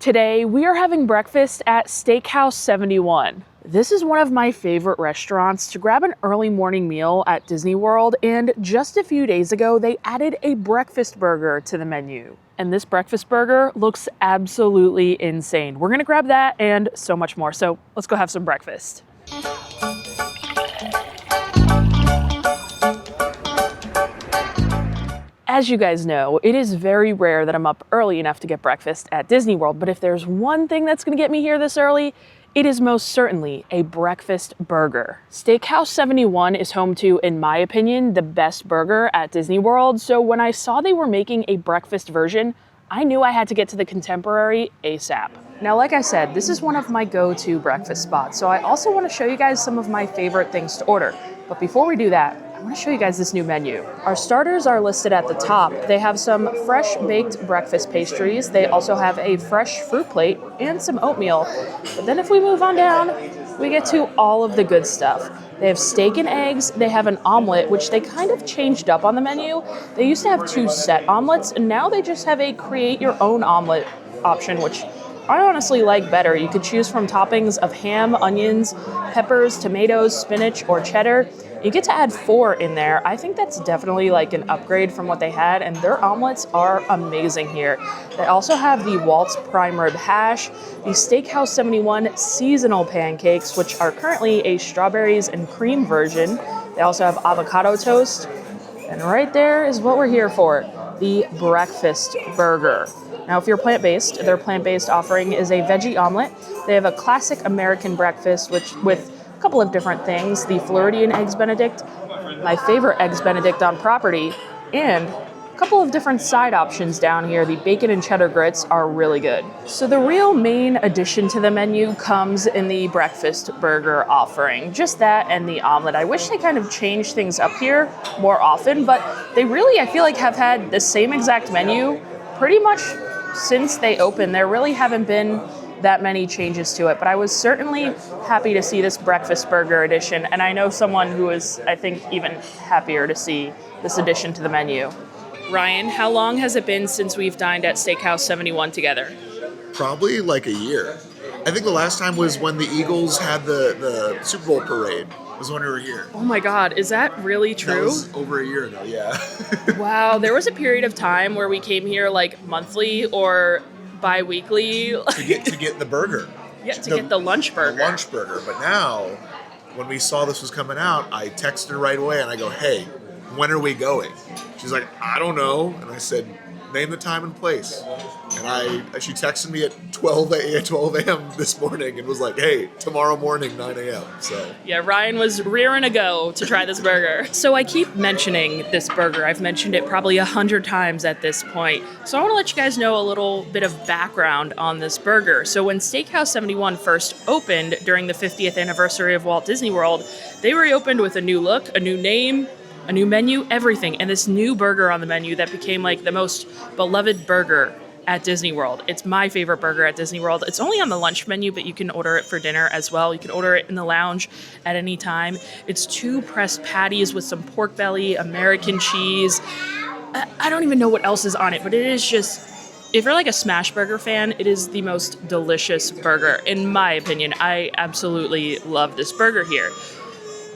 Today, we are having breakfast at Steakhouse 71. This is one of my favorite restaurants to grab an early morning meal at Disney World, and just a few days ago, they added a breakfast burger to the menu. And this breakfast burger looks absolutely insane. We're gonna grab that and so much more, so let's go have some breakfast. As you guys know, it is very rare that I'm up early enough to get breakfast at Disney World, but if there's one thing that's gonna get me here this early, it is most certainly a breakfast burger. Steakhouse 71 is home to, in my opinion, the best burger at Disney World, so when I saw they were making a breakfast version, I knew I had to get to the Contemporary ASAP. Now, like I said, this is one of my go-to breakfast spots, so I also want to show you guys some of my favorite things to order. But before we do that, I want to show you guys this new menu. Our starters are listed at the top. They have some fresh baked breakfast pastries. They also have a fresh fruit plate and some oatmeal. But then if we move on down, we get to all of the good stuff. They have steak and eggs. They have an omelet, which they kind of changed up on the menu. They used to have 2 set omelets, and now they just have a create your own omelet option, which I honestly like better. You could choose from toppings of ham, onions, peppers, tomatoes, spinach, or cheddar. You get to add 4 in there. I think that's definitely like an upgrade from what they had, and their omelets are amazing here. They also have the Walt's prime rib hash, the Steakhouse 71 seasonal pancakes, which are currently a strawberries and cream version. They also have avocado toast, and right there is what we're here for, the breakfast burger. Now, if you're plant-based, their plant-based offering is a veggie omelet. They have a classic American breakfast, which with a couple of different things, the Floridian Eggs Benedict, my favorite Eggs Benedict on property, and a couple of different side options down here. The bacon and cheddar grits are really good. So the real main addition to the menu comes in the breakfast burger offering. Just that and the omelet. I wish they kind of changed things up here more often, but they really, I feel like, have had the same exact menu pretty much since they opened. There really haven't been that many changes to it, but I was certainly happy to see this breakfast burger edition, and I know someone who is, I think, even happier to see this addition to the menu. Ryan, how long has it been since we've dined at Steakhouse 71 together? Probably like a year. I think the last time was when the Eagles had the Super Bowl parade. Was when we were here. Oh my God, is that really true? That was over a year ago, yeah. Wow, there was a period of time where we came here like monthly or bi-weekly. to get the burger. Yeah, to get the lunch burger. The lunch burger. But now, when we saw this was coming out, I texted her right away and I go, hey, when are we going? She's like, I don't know. And I said, name the time and place. And she texted me at 12 a.m. this morning and was like, hey, tomorrow morning, 9 a.m. So yeah, Ryan was rearing to go to try this burger. So I keep mentioning this burger. I've mentioned it probably 100 times at this point. So I want to let you guys know a little bit of background on this burger. So when Steakhouse 71 first opened during the 50th anniversary of Walt Disney World, they reopened with a new look, a new name, a new menu, everything. And this new burger on the menu that became like the most beloved burger at Disney World. It's my favorite burger at Disney World. It's only on the lunch menu, but you can order it for dinner as well. You can order it in the lounge at any time. It's 2 pressed patties with some pork belly, American cheese. I don't even know what else is on it, but it is just, if you're like a smash burger fan, it is the most delicious burger. In my opinion, I absolutely love this burger here.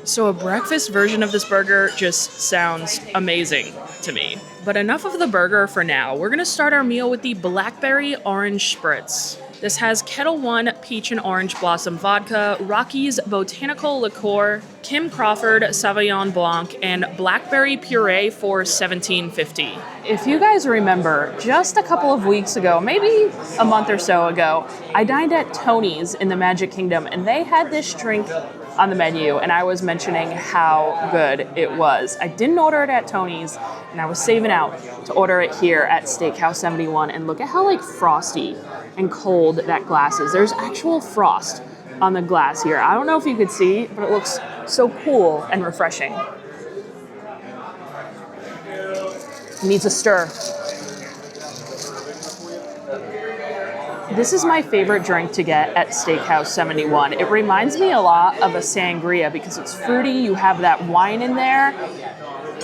So a breakfast version of this burger just sounds amazing to me. But enough of the burger for now. We're gonna start our meal with the Blackberry Orange Spritz. This has Kettle One Peach and Orange Blossom Vodka, Rocky's Botanical Liqueur, Kim Crawford Sauvignon Blanc, and Blackberry Puree for $17.50. If you guys remember, just a couple of weeks ago, maybe a month or so ago, I dined at Tony's in the Magic Kingdom, and they had this drink on the menu, and I was mentioning how good it was. I didn't order it at Tony's, and I was saving out to order it here at Steakhouse 71, and look at how like frosty and cold that glass is. There's actual frost on the glass here. I don't know if you could see, but it looks so cool and refreshing. It needs a stir. This is my favorite drink to get at Steakhouse 71. It reminds me a lot of a sangria because it's fruity, you have that wine in there,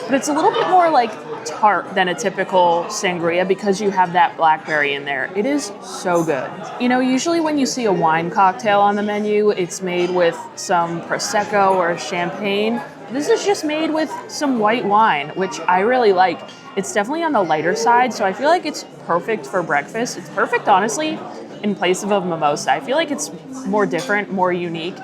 but it's a little bit more like tart than a typical sangria because you have that blackberry in there. It is so good. You know, usually when you see a wine cocktail on the menu, it's made with some Prosecco or champagne. This is just made with some white wine, which I really like. It's definitely on the lighter side, so I feel like it's perfect for breakfast. It's perfect, honestly, in place of a mimosa. I feel like it's more different, more unique,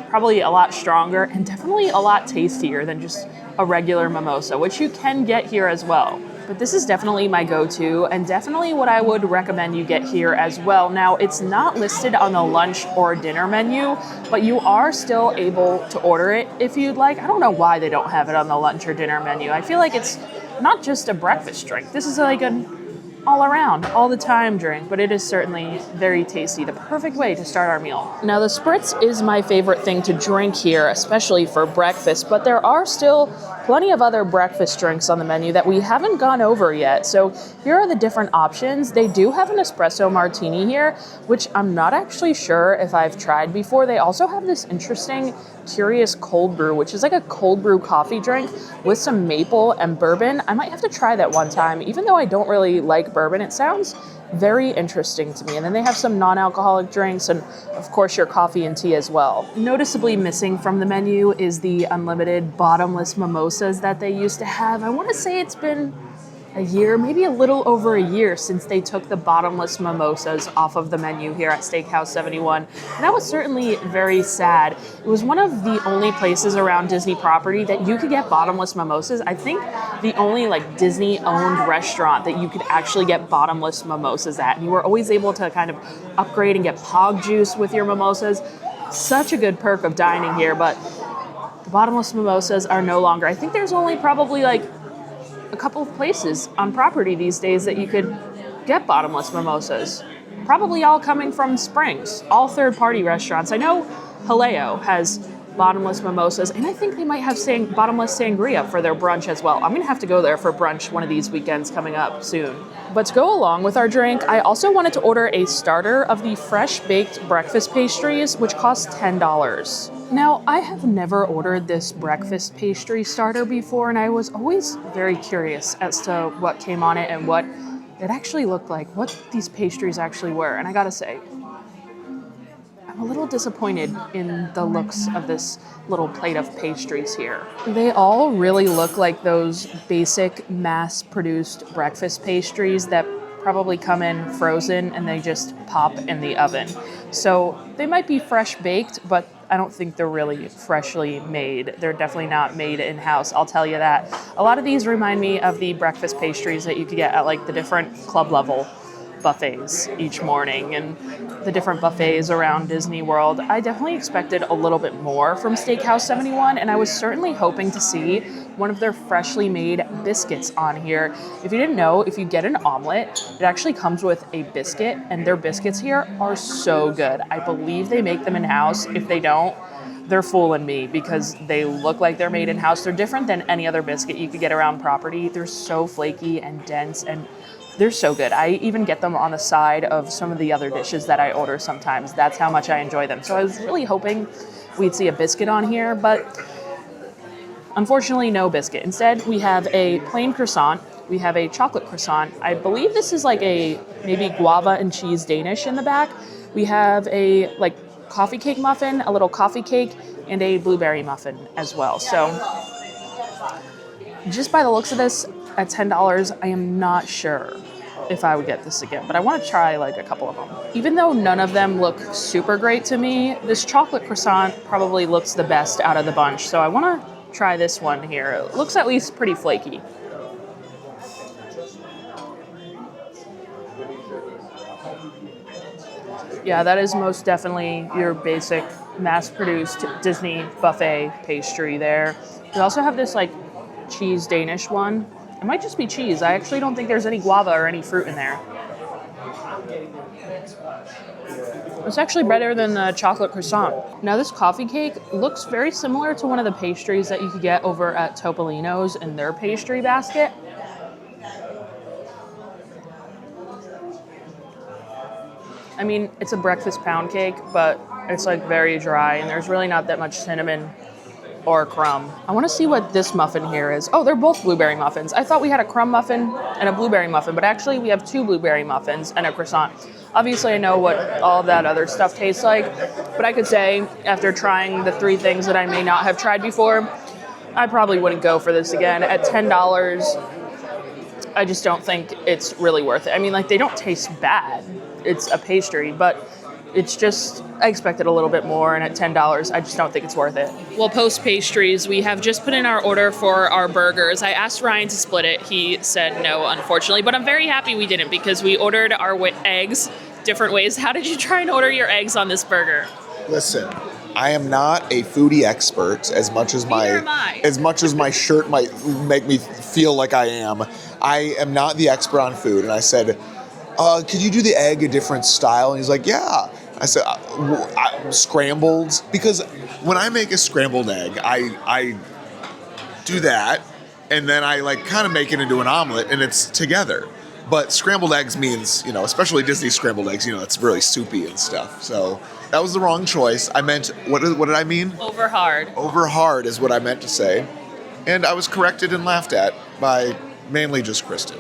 probably a lot stronger, and definitely a lot tastier than just a regular mimosa, which you can get here as well. But this is definitely my go-to and definitely what I would recommend you get here as well. Now, it's not listed on the lunch or dinner menu, but you are still able to order it if you'd like. I don't know why they don't have it on the lunch or dinner menu. I feel like it's not just a breakfast drink. This is like an all around, all the time drink, but it is certainly very tasty. The perfect way to start our meal. Now, the Spritz is my favorite thing to drink here, especially for breakfast, but there are still plenty of other breakfast drinks on the menu that we haven't gone over yet. So here are the different options. They do have an espresso martini here, which I'm not actually sure if I've tried before. They also have this interesting curious cold brew, which is like a cold brew coffee drink with some maple and bourbon. I might have to try that one time, even though I don't really like bourbon. It sounds very interesting to me. And then they have some non-alcoholic drinks and of course your coffee and tea as well. Noticeably missing from the menu is the unlimited bottomless mimosas that they used to have. I want to say it's been a year, maybe a little over a year since they took the bottomless mimosas off of the menu here at Steakhouse 71. And that was certainly very sad. It was one of the only places around Disney property that you could get bottomless mimosas. I think the only like Disney owned restaurant that you could actually get bottomless mimosas at. And you were always able to kind of upgrade and get pog juice with your mimosas. Such a good perk of dining here, but the bottomless mimosas are no longer. I think there's only probably like a couple of places on property these days that you could get bottomless mimosas. Probably all coming from Springs, all third-party restaurants. I know Haleo has bottomless mimosas, and I think they might have bottomless sangria for their brunch as well. I'm gonna have to go there for brunch one of these weekends coming up soon. But to go along with our drink, I also wanted to order a starter of the fresh baked breakfast pastries, which cost $10. Now, I have never ordered this breakfast pastry starter before, and I was always very curious as to what came on it and what it actually looked like, what these pastries actually were. And I gotta say, I'm a little disappointed in the looks of this little plate of pastries here. They all really look like those basic mass-produced breakfast pastries that probably come in frozen and they just pop in the oven. So they might be fresh baked, but I don't think they're really freshly made. They're definitely not made in-house, I'll tell you that. A lot of these remind me of the breakfast pastries that you could get at like the different club level buffets each morning and the different buffets around Disney World. I definitely expected a little bit more from Steakhouse 71, and I was certainly hoping to see one of their freshly made biscuits on here. If you didn't know, if you get an omelet, it actually comes with a biscuit, and their biscuits here are so good. I believe they make them in-house. If they don't, they're fooling me because they look like they're made in-house. They're different than any other biscuit you could get around property. They're so flaky and dense, and they're so good. I even get them on the side of some of the other dishes that I order sometimes. That's how much I enjoy them. So I was really hoping we'd see a biscuit on here, but unfortunately, no biscuit. Instead, we have a plain croissant. We have a chocolate croissant. I believe this is like a maybe guava and cheese Danish in the back. We have a like coffee cake muffin, a little coffee cake, and a blueberry muffin as well. So just by the looks of this, at $10, I am not sure if I would get this again, but I want to try like a couple of them. Even though none of them look super great to me, this chocolate croissant probably looks the best out of the bunch. So I want to try this one here. It looks at least pretty flaky. Yeah, that is most definitely your basic mass-produced Disney buffet pastry there. We also have this like cheese Danish one. It might just be cheese. I actually don't think there's any guava or any fruit in there. It's actually better than the chocolate croissant. Now this coffee cake looks very similar to one of the pastries that you could get over at Topolino's in their pastry basket. I mean, it's a breakfast pound cake, but it's like very dry and there's really not that much cinnamon or crumb. I want to see what this muffin here is. Oh, they're both blueberry muffins. I thought we had a crumb muffin and a blueberry muffin, but actually we have 2 blueberry muffins and a croissant. Obviously, I know what all of that other stuff tastes like, but I could say after trying the 3 things that I may not have tried before, I probably wouldn't go for this again. At $10, I just don't think it's really worth it. I mean, like, they don't taste bad. It's a pastry, but it's just, I expected a little bit more, and at $10, I just don't think it's worth it. Well, post pastries, we have just put in our order for our burgers. I asked Ryan to split it. He said no, unfortunately, but I'm very happy we didn't because we ordered our eggs different ways. How did you try and order your eggs on this burger? Listen, I am not a foodie expert as much as my shirt might make me feel like I am. I am not the expert on food, and I said, could you do the egg a different style? And he's like, yeah. I said, scrambled, because when I make a scrambled egg, I do that, and then I like kind of make it into an omelet, and it's together. But scrambled eggs means, especially Disney scrambled eggs, it's really soupy and stuff. So that was the wrong choice. I meant, what did I mean? Over hard. Over hard is what I meant to say. And I was corrected and laughed at by mainly just Kristen.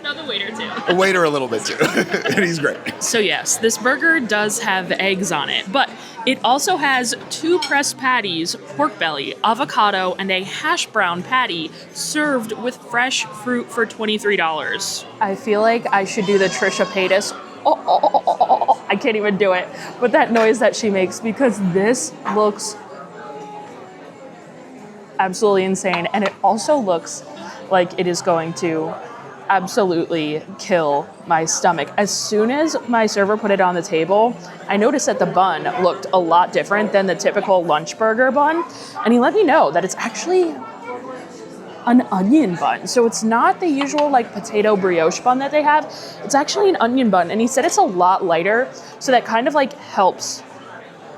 No, the waiter too. The waiter a little bit too. And he's great. So yes, this burger does have eggs on it, but it also has 2 pressed patties, pork belly, avocado, and a hash brown patty served with fresh fruit for $23. I feel like I should do the Trisha Paytas. I can't even do it. But that noise that she makes, because this looks absolutely insane. And it also looks like it is going to absolutely kill my stomach. As soon as my server put it on the table, I noticed that the bun looked a lot different than the typical lunch burger bun. And he let me know that it's actually an onion bun. So it's not the usual like potato brioche bun that they have. It's actually an onion bun. And he said it's a lot lighter. So that kind of like helps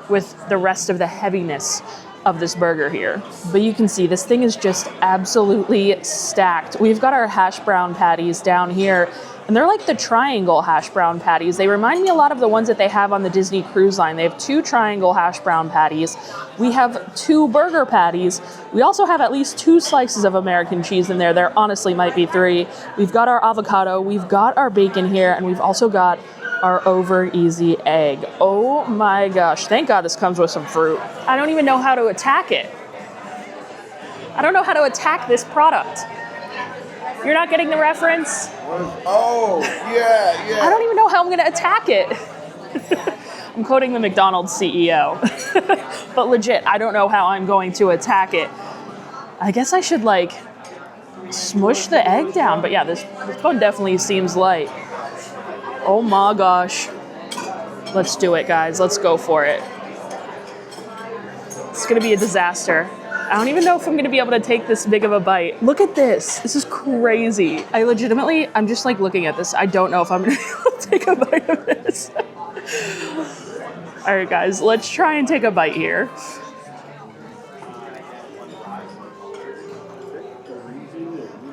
with the rest of the heaviness of this burger here. But you can see this thing is just absolutely stacked. We've got our hash brown patties down here, and they're like the triangle hash brown patties. They remind me a lot of the ones that they have on the Disney Cruise Line. They have 2 triangle hash brown patties. We have 2 burger patties. We also have at least 2 slices of American cheese in there. There honestly might be 3. We've got our avocado, we've got our bacon here, and we've also got our over easy egg. Oh my gosh, thank God this comes with some fruit. I don't even know how to attack it. I don't know how to attack this product. You're not getting the reference? Oh, yeah. I don't even know how I'm gonna attack it. I'm quoting the McDonald's CEO. But legit, I don't know how I'm going to attack it. I guess I should like smush the egg down, but yeah, this bun definitely seems light. Oh my gosh. Let's do it, guys. Let's go for it. It's gonna be a disaster. I don't even know if I'm gonna be able to take this big of a bite. Look at this. This is crazy. I'm just like looking at this. I don't know if I'm gonna be able to take a bite of this. All right, guys, let's try and take a bite here.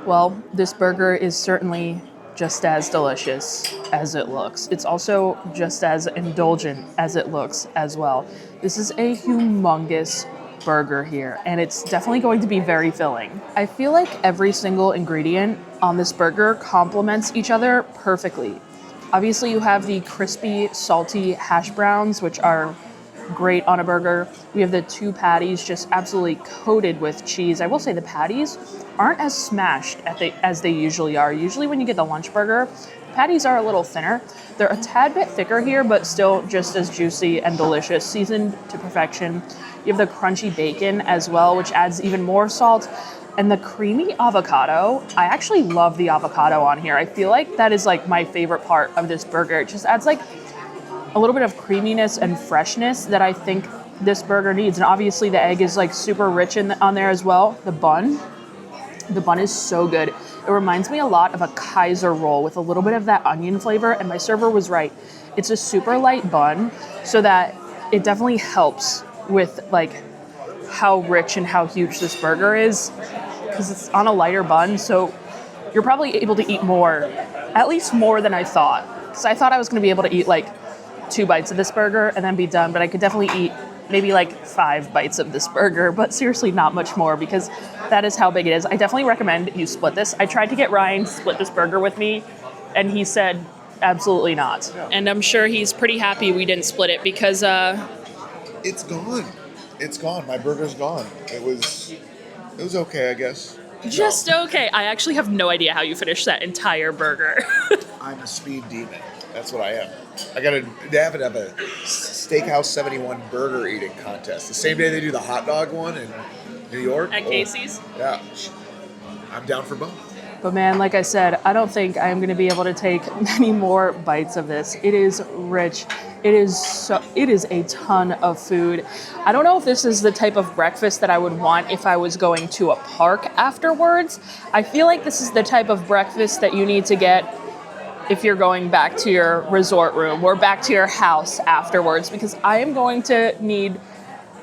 Well, this burger is certainly just as delicious as it looks. It's also just as indulgent as it looks as well. This is a humongous burger here, and it's definitely going to be very filling. I feel like every single ingredient on this burger complements each other perfectly. Obviously, you have the crispy, salty hash browns, which are great on a burger. We have the 2 patties just absolutely coated with cheese. I will say the patties aren't as smashed as they usually are. Usually when you get the lunch burger, patties are a little thinner. They're a tad bit thicker here, but still just as juicy and delicious, seasoned to perfection. You have the crunchy bacon as well, which adds even more salt. And the creamy avocado, I actually love the avocado on here. I feel like that is like my favorite part of this burger. It just adds like a little bit of creaminess and freshness that I think this burger needs. And obviously the egg is like super rich on there as well. The bun is so good. It reminds me a lot of a Kaiser roll with a little bit of that onion flavor. And my server was right. It's a super light bun, so that it definitely helps with like how rich and how huge this burger is, because it's on a lighter bun. So you're probably able to eat more, at least more than I thought. Because I thought I was going to be able to eat like 2 bites of this burger and then be done, but I could definitely eat maybe like 5 bites of this burger, but seriously not much more because that is how big it is. I definitely recommend you split this. I tried to get Ryan to split this burger with me, and he said absolutely not. Yeah. And I'm sure he's pretty happy we didn't split it because it's gone. It's gone. My burger's gone. It was okay, I guess. Just okay. I actually have no idea how you finished that entire burger. I'm a speed demon. That's what I am. They have a Steakhouse 71 burger eating contest. The same day they do the hot dog one in New York. At Casey's? Yeah. I'm down for both. But man, like I said, I don't think I'm going to be able to take many more bites of this. It is rich. It is a ton of food. I don't know if this is the type of breakfast that I would want if I was going to a park afterwards. I feel like this is the type of breakfast that you need to get if you're going back to your resort room or back to your house afterwards, because I am going to need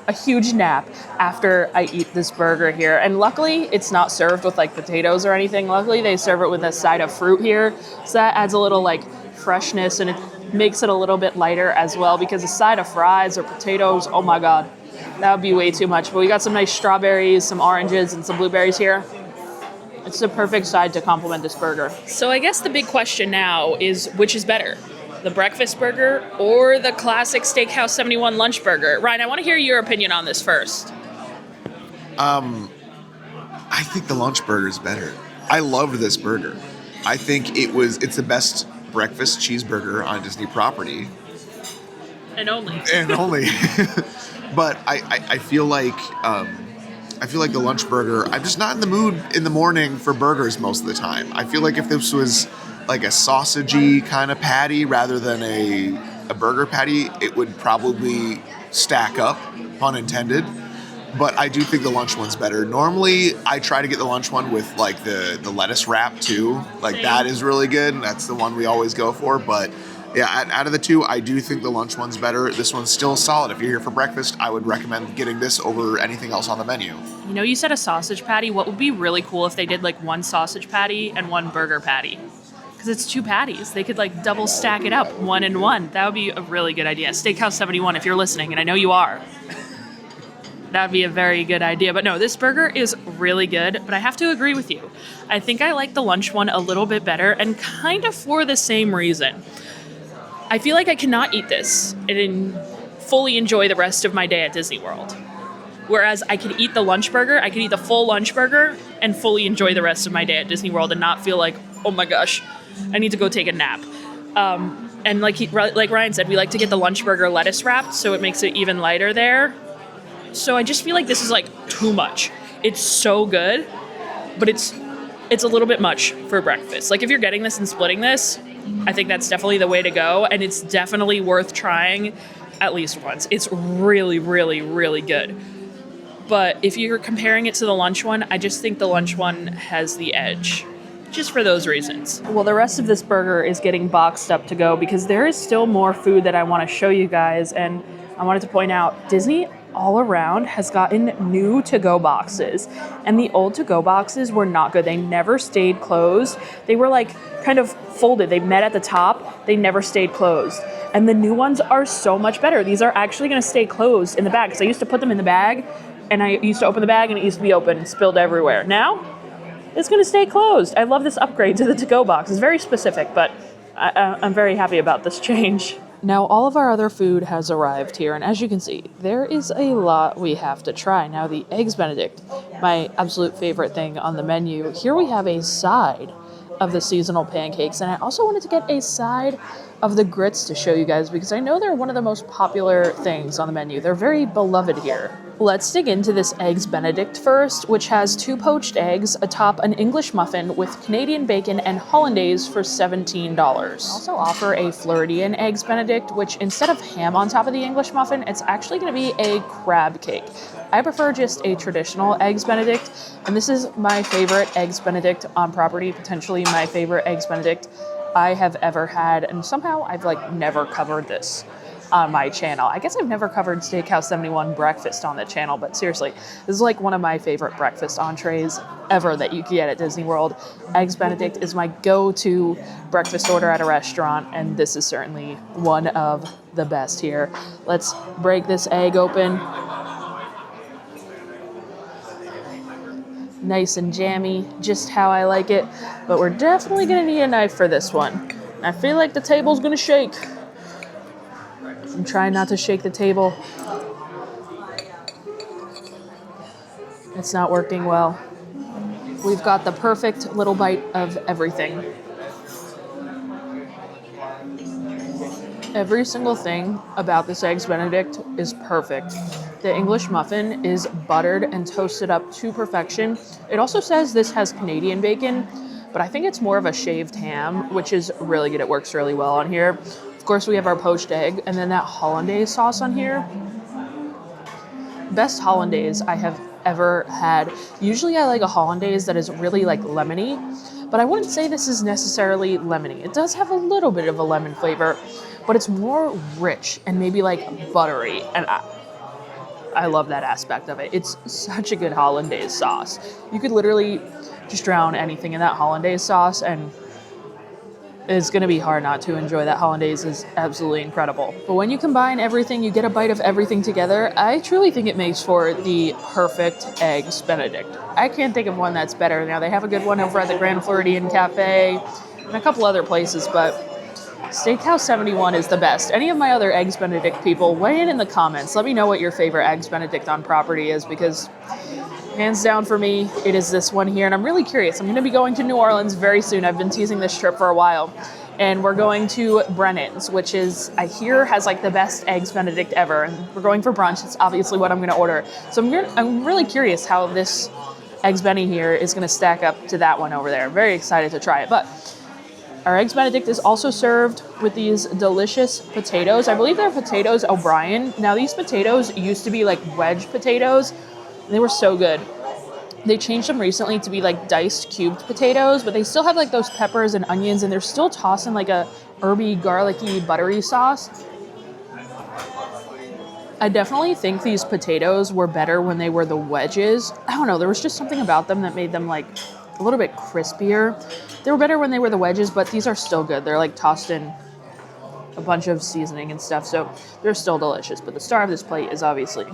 a huge nap after I eat this burger here. And luckily, it's not served with like potatoes or anything. Luckily, they serve it with a side of fruit here. So that adds a little like freshness and it makes it a little bit lighter as well, because a side of fries or potatoes, oh my God, that would be way too much. But we got some nice strawberries, some oranges, and some blueberries here. It's the perfect side to complement this burger. So I guess the big question now is, which is better? The breakfast burger or the classic Steakhouse 71 lunch burger? Ryan, I want to hear your opinion on this first. I think the lunch burger is better. I loved this burger. I think it's the best breakfast cheeseburger on Disney property. And only. But I feel like the lunch burger, I'm just not in the mood in the morning for burgers most of the time. I feel like if this was like a sausagey kind of patty rather than a burger patty, it would probably stack up, pun intended. But I do think the lunch one's better. Normally, I try to get the lunch one with like the lettuce wrap too. Like that is really good, and that's the one we always go for. But yeah, out of the two, I do think the lunch one's better. This one's still solid. If you're here for breakfast, I would recommend getting this over anything else on the menu. You know, you said a sausage patty. What would be really cool if they did like one sausage patty and one burger patty? Because it's 2 patties. They could like double stack it up, 1 and 1. That would be a really good idea. Steakhouse 71, if you're listening, and I know you are. That would be a very good idea. But no, this burger is really good, but I have to agree with you. I think I like the lunch one a little bit better, and kind of for the same reason. I feel like I cannot eat this and fully enjoy the rest of my day at Disney World. Whereas I could eat the lunch burger, I could eat the full lunch burger and fully enjoy the rest of my day at Disney World and not feel like, oh my gosh, I need to go take a nap. And like Ryan said, we like to get the lunch burger lettuce wrapped, so it makes it even lighter there. So I just feel like this is like too much. It's so good, but it's a little bit much for breakfast. Like if you're getting this and splitting this, I think that's definitely the way to go, and it's definitely worth trying at least once. It's really, really, really good. But if you're comparing it to the lunch one, I just think the lunch one has the edge. Just for those reasons. Well, the rest of this burger is getting boxed up to go because there is still more food that I want to show you guys. And I wanted to point out, Disney all around has gotten new to-go boxes. And the old to-go boxes were not good. They never stayed closed. They were like kind of folded. They met at the top. They never stayed closed. And the new ones are so much better. These are actually going to stay closed in the bag because I used to put them in the bag and I used to open the bag and it used to be open and spilled everywhere. Now, it's going to stay closed. I love this upgrade to the to-go box. It's very specific, but I'm very happy about this change. Now, all of our other food has arrived here, and as you can see, there is a lot we have to try. Now, the Eggs Benedict, my absolute favorite thing on the menu. Here we have a side of the seasonal pancakes, and I also wanted to get a side of the grits to show you guys because I know they're one of the most popular things on the menu. They're very beloved here. Let's dig into this Eggs Benedict first, which has 2 poached eggs atop an English muffin with Canadian bacon and hollandaise for $17. I also offer a Floridian Eggs Benedict, which instead of ham on top of the English muffin, it's actually going to be a crab cake. I prefer just a traditional Eggs Benedict, and this is my favorite Eggs Benedict on property, potentially my favorite Eggs Benedict I have ever had, and somehow I've never covered this. on my channel. I guess I've never covered Steakhouse 71 breakfast on the channel, but seriously, this is like one of my favorite breakfast entrees ever that you can get at Disney World. Eggs Benedict is my go-to breakfast order at a restaurant, and this is certainly one of the best here. Let's break this egg open. Nice and jammy, just how I like it, but we're definitely gonna need a knife for this one. I feel like the table's gonna shake. I'm trying not to shake the table. It's not working well. We've got the perfect little bite of everything. Every single thing about this Eggs Benedict is perfect. The English muffin is buttered and toasted up to perfection. It also says this has Canadian bacon, but I think it's more of a shaved ham, which is really good. It works really well on here. Of course, we have our poached egg, and then that hollandaise sauce on here. Best hollandaise I have ever had. Usually I like a hollandaise that is really like lemony, but I wouldn't say this is necessarily lemony. It does have a little bit of a lemon flavor, but it's more rich and maybe like buttery, and I love that aspect of it. It's such a good hollandaise sauce. You could literally just drown anything in that hollandaise sauce, and it's going to be hard not to enjoy that. Hollandaise is absolutely incredible. But when you combine everything, you get a bite of everything together. I truly think it makes for the perfect Eggs Benedict. I can't think of one that's better. Now, they have a good one over at the Grand Floridian Cafe and a couple other places, but Steakhouse 71 is the best. Any of my other Eggs Benedict people, weigh in the comments. Let me know what your favorite Eggs Benedict on property is, because hands down for me, it is this one here. And I'm really curious. I'm going to be going to New Orleans very soon. I've been teasing this trip for a while. And we're going to Brennan's, which is, I hear, has like the best Eggs Benedict ever. And we're going for brunch. It's obviously what I'm going to order. So I'm really curious how this Eggs Benny here is going to stack up to that one over there. I'm very excited to try it. But our Eggs Benedict is also served with these delicious potatoes. I believe they're potatoes O'Brien. Now, these potatoes used to be like wedge potatoes. They were so good. They changed them recently to be like diced cubed potatoes, but they still have like those peppers and onions, and they're still tossed in like a herby, garlicky, buttery sauce. I definitely think these potatoes were better when they were the wedges. I don't know, there was just something about them that made them like a little bit crispier. They were better when they were the wedges, but these are still good. They're like tossed in a bunch of seasoning and stuff, so they're still delicious. But the star of this plate is obviously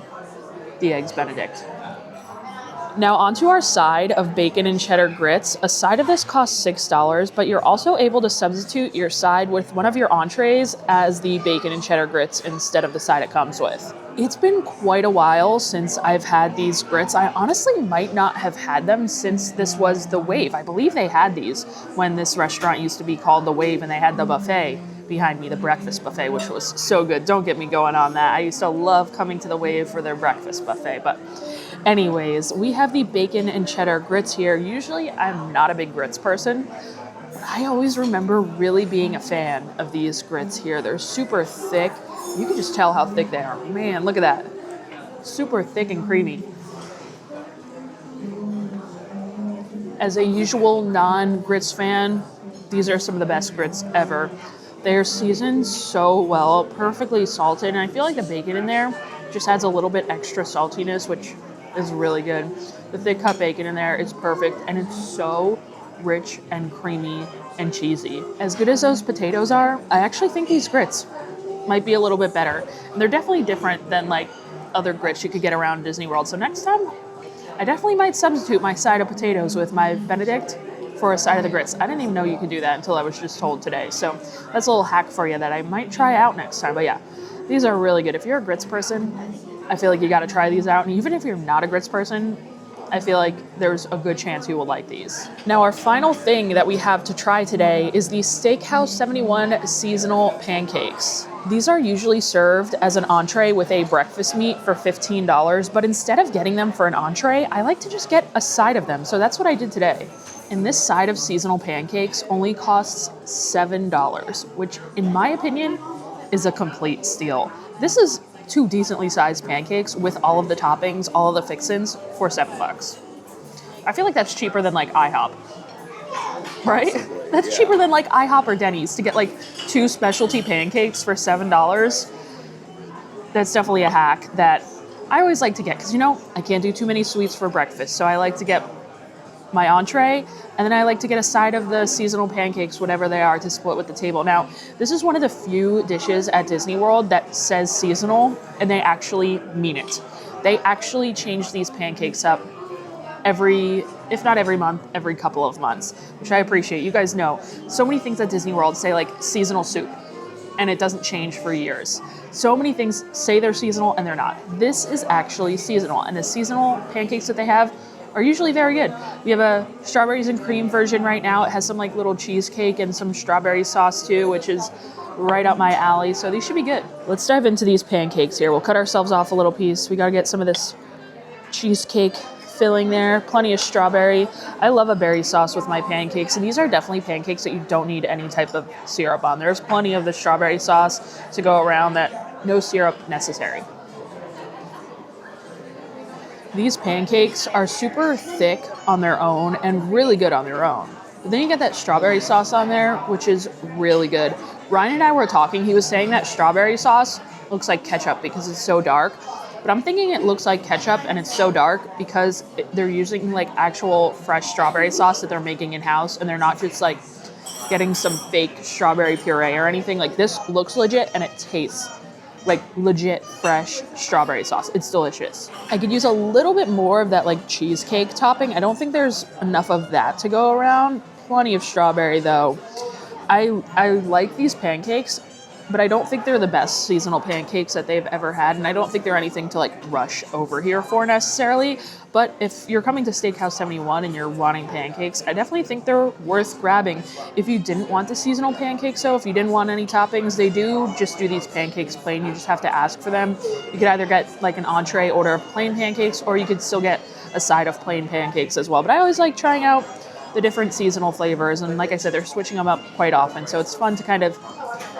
the Eggs Benedict. Now onto our side of bacon and cheddar grits. A side of this costs $6, but you're also able to substitute your side with one of your entrees as the bacon and cheddar grits instead of the side it comes with. It's been quite a while since I've had these grits. I honestly might not have had them since this was the Wave. I believe they had these when this restaurant used to be called the Wave, and they had the buffet behind me, the breakfast buffet, which was so good. Don't get me going on that. I used to love coming to the Wave for their breakfast buffet. But anyways, we have the bacon and cheddar grits here. Usually I'm not a big grits person. I always remember really being a fan of these grits here. They're super thick. You can just tell how thick they are. Man, look at that. Super thick and creamy. As a usual non-grits fan, these are some of the best grits ever. They're seasoned so well, perfectly salted, and I feel like the bacon in there just adds a little bit extra saltiness, which is really good. The thick cut bacon in there is perfect, and it's so rich and creamy and cheesy. As good as those potatoes are, I actually think these grits might be a little bit better. And they're definitely different than like other grits you could get around Disney World. So next time, I definitely might substitute my side of potatoes with my Benedict for a side of the grits. I didn't even know you could do that until I was just told today. So that's a little hack for you that I might try out next time. But yeah, these are really good. If you're a grits person, I feel like you got to try these out. And even if you're not a grits person, I feel like there's a good chance you will like these. Now, our final thing that we have to try today is the Steakhouse 71 seasonal pancakes. These are usually served as an entree with a breakfast meat for $15, but instead of getting them for an entree, I like to just get a side of them. So that's what I did today. And this side of seasonal pancakes only costs $7, which in my opinion is a complete steal. This is two decently sized pancakes with all of the toppings, all of the fixins for $7. I feel like that's cheaper than like IHOP, right? That's cheaper than like IHOP or Denny's to get like two specialty pancakes for $7. that's definitely a hack that I always like to get, because, you know, I can't do too many sweets for breakfast. So I like to get my entree, and then I like to get a side of the seasonal pancakes, whatever they are, to split with the table. Now, this is one of the few dishes at Disney World that says seasonal, and they actually mean it. They actually change these pancakes up every, if not every month, every couple of months, which I appreciate. You guys know, so many things at Disney World say like seasonal soup, and it doesn't change for years. So many things say they're seasonal and they're not. This is actually seasonal, and the seasonal pancakes that they have are usually very good. We have a strawberries and cream version right now. It has some like little cheesecake and some strawberry sauce too, which is right up my alley. So these should be good. Let's dive into these pancakes here. We'll cut ourselves off a little piece. We gotta get some of this cheesecake filling there. Plenty of strawberry. I love a berry sauce with my pancakes, and these are definitely pancakes that you don't need any type of syrup on. There's plenty of the strawberry sauce to go around that, no syrup necessary. These pancakes are super thick on their own and really good on their own. But then you get that strawberry sauce on there, which is really good. Ryan and I were talking. He was saying that strawberry sauce looks like ketchup because it's so dark. But I'm thinking it looks like ketchup and it's so dark because they're using like actual fresh strawberry sauce that they're making in-house, and they're not just like getting some fake strawberry puree or anything. Like, this looks legit and it tastes like legit fresh strawberry sauce. It's delicious. I could use a little bit more of that like cheesecake topping. I don't think there's enough of that to go around. Plenty of strawberry though. I like these pancakes, but I don't think they're the best seasonal pancakes that they've ever had, and I don't think they're anything to like rush over here for necessarily. But if you're coming to Steakhouse 71 and you're wanting pancakes, I definitely think they're worth grabbing. If you didn't want the seasonal pancakes though, if you didn't want any toppings, they do just do these pancakes plain. You just have to ask for them. You could either get like an entree order of plain pancakes, or you could still get a side of plain pancakes as well. But I always like trying out the different seasonal flavors, and like I said, they're switching them up quite often, so it's fun to kind of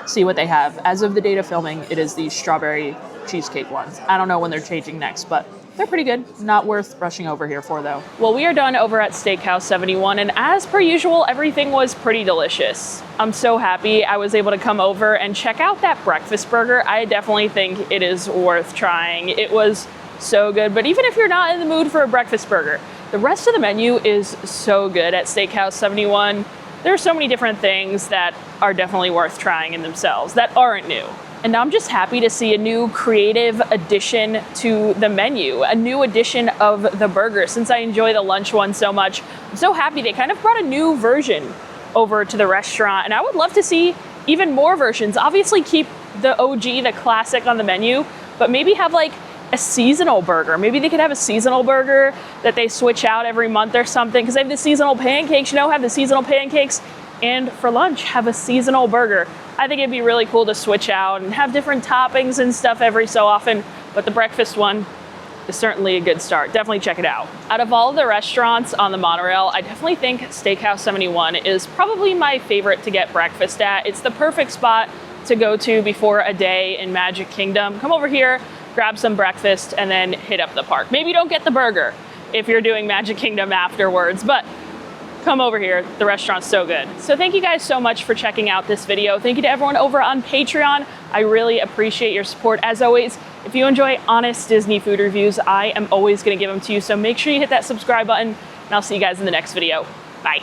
see what they have. As of the date of filming, it is the strawberry cheesecake ones. I don't know when they're changing next, but they're pretty good. Not worth rushing over here for though. Well, we are done over at Steakhouse 71, and as per usual, everything was pretty delicious. I'm so happy I was able to come over and check out that breakfast burger. I definitely think it is worth trying. It was so good, but even if you're not in the mood for a breakfast burger, the rest of the menu is so good at Steakhouse 71. There are so many different things that are definitely worth trying in themselves that aren't new. And now I'm just happy to see a new creative addition to the menu, a new addition of the burger. Since I enjoy the lunch one so much, I'm so happy they kind of brought a new version over to the restaurant, and I would love to see even more versions. Obviously keep the OG, the classic on the menu, but maybe have like a seasonal burger. Maybe they could have a seasonal burger that they switch out every month or something, because they have the seasonal pancakes, you know, have the seasonal pancakes, and for lunch have a seasonal burger. I think it'd be really cool to switch out and have different toppings and stuff every so often, but the breakfast one is certainly a good start. Definitely check it out. Out of all of the restaurants on the monorail, I definitely think Steakhouse 71 is probably my favorite to get breakfast at. It's the perfect spot to go to before a day in Magic Kingdom. Come over here, grab some breakfast, and then hit up the park. Maybe don't get the burger if you're doing Magic Kingdom afterwards, but come over here. The restaurant's so good. So thank you guys so much for checking out this video. Thank you to everyone over on Patreon. I really appreciate your support. As always, if you enjoy honest Disney food reviews, I am always gonna give them to you. So make sure you hit that subscribe button, and I'll see you guys in the next video. Bye.